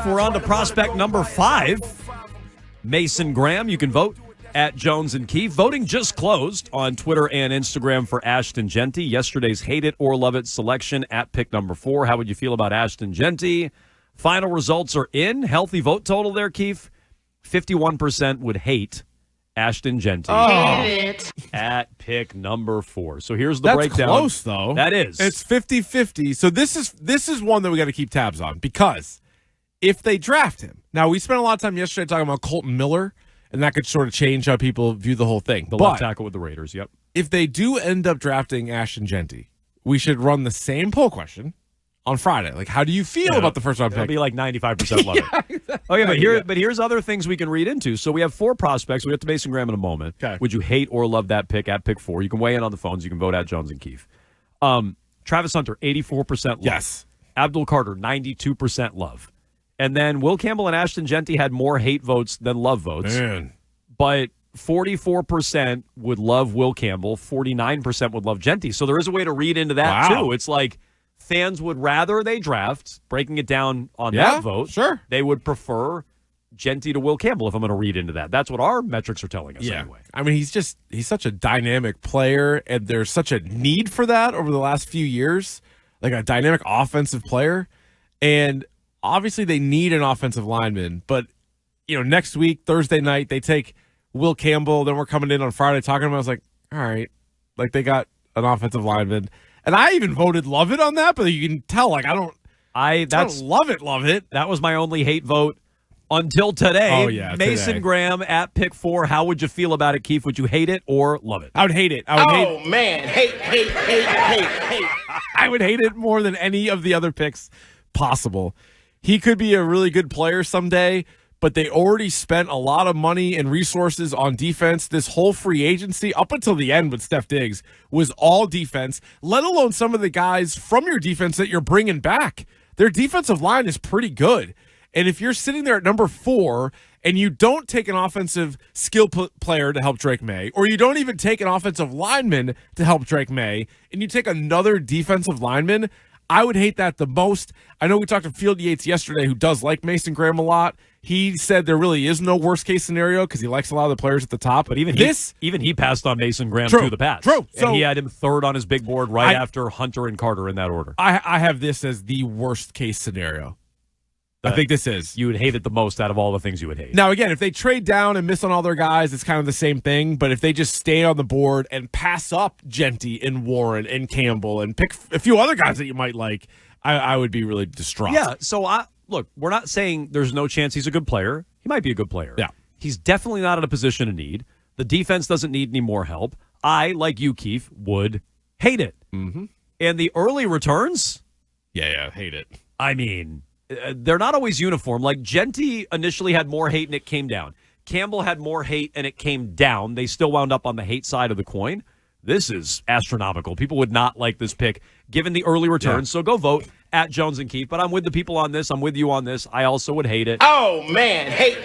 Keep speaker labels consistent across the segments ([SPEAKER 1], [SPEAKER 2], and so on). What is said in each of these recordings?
[SPEAKER 1] We're on to prospect number 5, Mason Graham. You can vote at Jones and Keefe. Voting just closed on Twitter and Instagram for Ashton Genty. Yesterday's Hate It or Love It selection at pick number 4. How would you feel about Ashton Genty? Final results are in. Healthy vote total there, Keefe. 51% would hate Ashton Genty.
[SPEAKER 2] Hate it.
[SPEAKER 1] At pick number 4. So here's the breakdown.
[SPEAKER 3] That's close, though.
[SPEAKER 1] That is.
[SPEAKER 3] It's 50-50. So this is one that we got to keep tabs on, because if they draft him. Now, we spent a lot of time yesterday talking about Colton Miller, and that could sort of change how people view the whole thing.
[SPEAKER 1] The left tackle with the Raiders, yep.
[SPEAKER 3] If they do end up drafting Ashton Genty, we should run the same poll question on Friday. Like, how do you feel about the first round pick?
[SPEAKER 1] It'll be like 95% love it.
[SPEAKER 3] Exactly.
[SPEAKER 1] Okay, but here's other things we can read into. So we have 4 prospects. We get to Mason Graham in a moment.
[SPEAKER 3] Okay.
[SPEAKER 1] Would you hate or love that pick at pick 4? You can weigh in on the phones. You can vote at Jones and Keefe. Travis Hunter, 84% love.
[SPEAKER 3] Yes.
[SPEAKER 1] Abdul Carter, 92% love. And then Will Campbell and Ashton Genty had more hate votes than love votes.
[SPEAKER 3] Man.
[SPEAKER 1] But 44% would love Will Campbell. 49% would love Genty. So there is a way to read into that, too. It's like fans would rather they draft, breaking it down on that vote.
[SPEAKER 3] Sure.
[SPEAKER 1] They would prefer Genty to Will Campbell, if I'm going to read into that. That's what our metrics are telling us anyway.
[SPEAKER 3] I mean, he's such a dynamic player, and there's such a need for that over the last few years, like a dynamic offensive player. And obviously they need an offensive lineman, but next week, Thursday night, they take Will Campbell. Then we're coming in on Friday talking about it. I was like, all right, like they got an offensive lineman. And I even voted love it on that, but you can tell, like, I don't love it.
[SPEAKER 1] That was my only hate vote until today.
[SPEAKER 3] Oh, yeah,
[SPEAKER 1] Mason Graham at pick 4. How would you feel about it, Keefe? Would you hate it or love it?
[SPEAKER 3] I would hate it.
[SPEAKER 2] Man, hate.
[SPEAKER 3] I would hate it more than any of the other picks possible. He could be a really good player someday, but they already spent a lot of money and resources on defense. This whole free agency, up until the end with Steph Diggs, was all defense, let alone some of the guys from your defense that you're bringing back. Their defensive line is pretty good. And if you're sitting there at number 4 and you don't take an offensive skill player to help Drake May, or you don't even take an offensive lineman to help Drake May, and you take another defensive lineman, I would hate that the most. I know we talked to Field Yates yesterday, who does like Mason Graham a lot. He said there really is no worst-case scenario because he likes a lot of the players at the top.
[SPEAKER 1] But even he passed on Mason Graham to the Pats.
[SPEAKER 3] True.
[SPEAKER 1] So, and he had him 3rd on his big board after Hunter and Carter in that order.
[SPEAKER 3] I have this as the worst-case scenario. I think this is.
[SPEAKER 1] You would hate it the most out of all the things you would hate.
[SPEAKER 3] Now, again, if they trade down and miss on all their guys, it's kind of the same thing. But if they just stay on the board and pass up Genty and Warren and Campbell and pick a few other guys that you might like, I would be really distraught.
[SPEAKER 1] Yeah, so look, we're not saying there's no chance he's a good player. He might be a good player.
[SPEAKER 3] Yeah.
[SPEAKER 1] He's definitely not in a position of need. The defense doesn't need any more help. I, like you, Keefe, would hate it.
[SPEAKER 3] Mm-hmm.
[SPEAKER 1] And the early returns?
[SPEAKER 3] Yeah, hate it.
[SPEAKER 1] I mean, they're not always uniform. Like, Genty initially had more hate and it came down. Campbell had more hate and it came down. They still wound up on the hate side of the coin. This is astronomical. People would not like this pick given the early returns. So go vote at Jones and Keefe. But I'm with the people on this. I'm with you on this. I also would hate it.
[SPEAKER 2] Oh, man, hate.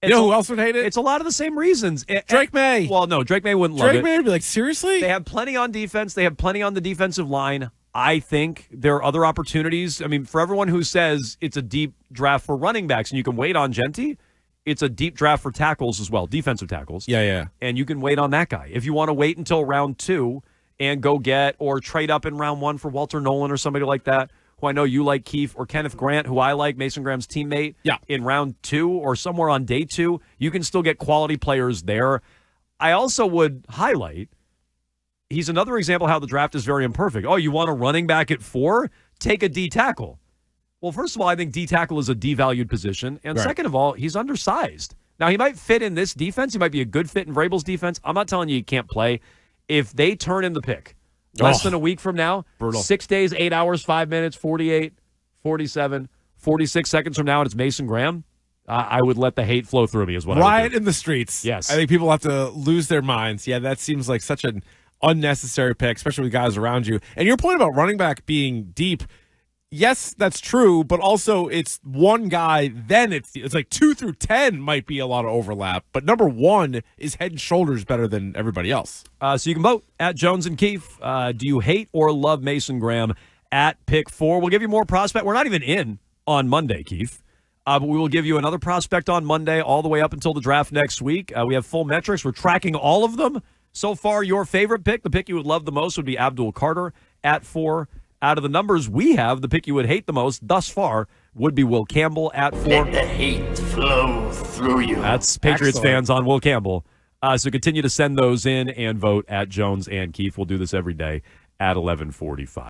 [SPEAKER 3] You know who else would hate it?
[SPEAKER 1] It's a lot of the same reasons.
[SPEAKER 3] Drake May.
[SPEAKER 1] Well, no, Drake May wouldn't love it.
[SPEAKER 3] Drake May would be like, seriously?
[SPEAKER 1] They have plenty on defense. They have plenty on the defensive line. I think there are other opportunities. I mean, for everyone who says it's a deep draft for running backs and you can wait on Genty, it's a deep draft for tackles as well, defensive tackles.
[SPEAKER 3] Yeah.
[SPEAKER 1] And you can wait on that guy. If you want to wait until round 2 and go get or trade up in round 1 for Walter Nolan or somebody like that, who I know you like, Keefe, or Kenneth Grant, who I like, Mason Graham's teammate, in round 2 or somewhere on day 2, you can still get quality players there. I also would highlight, he's another example how the draft is very imperfect. Oh, you want a running back at 4? Take a D tackle. Well, first of all, I think D tackle is a devalued position. And second of all, he's undersized. Now, he might fit in this defense. He might be a good fit in Vrabel's defense. I'm not telling you he can't play. If they turn in the pick less than a week from now,
[SPEAKER 3] brutal.
[SPEAKER 1] 6 days, 8 hours, 5 minutes, 48, 47, 46 seconds from now, and it's Mason Graham, I would let the hate flow through me is what I would do.
[SPEAKER 3] Riot in the streets.
[SPEAKER 1] Yes.
[SPEAKER 3] I think people have to lose their minds. Yeah, that seems like such an unnecessary pick, especially with guys around you. And your point about running back being deep, yes, that's true, but also it's one guy, then it's like 2 through 10 might be a lot of overlap, but number 1 is head and shoulders better than everybody else.
[SPEAKER 1] So you can vote at Jones and Keefe. Do you hate or love Mason Graham at pick 4. We'll give you more prospect. We're not even in on Monday, Keith. But we will give you another prospect on Monday all the way up until the draft next week. We have full metrics. We're tracking all of them. So far, your favorite pick, the pick you would love the most, would be Abdul Carter at 4. Out of the numbers we have, the pick you would hate the most thus far would be Will Campbell at 4.
[SPEAKER 2] Let the hate flow through you.
[SPEAKER 1] That's Patriots
[SPEAKER 3] Excellent.
[SPEAKER 1] fans on Will Campbell. So continue to send those in and vote at Jones and Keefe. We'll do this every day at 11:45.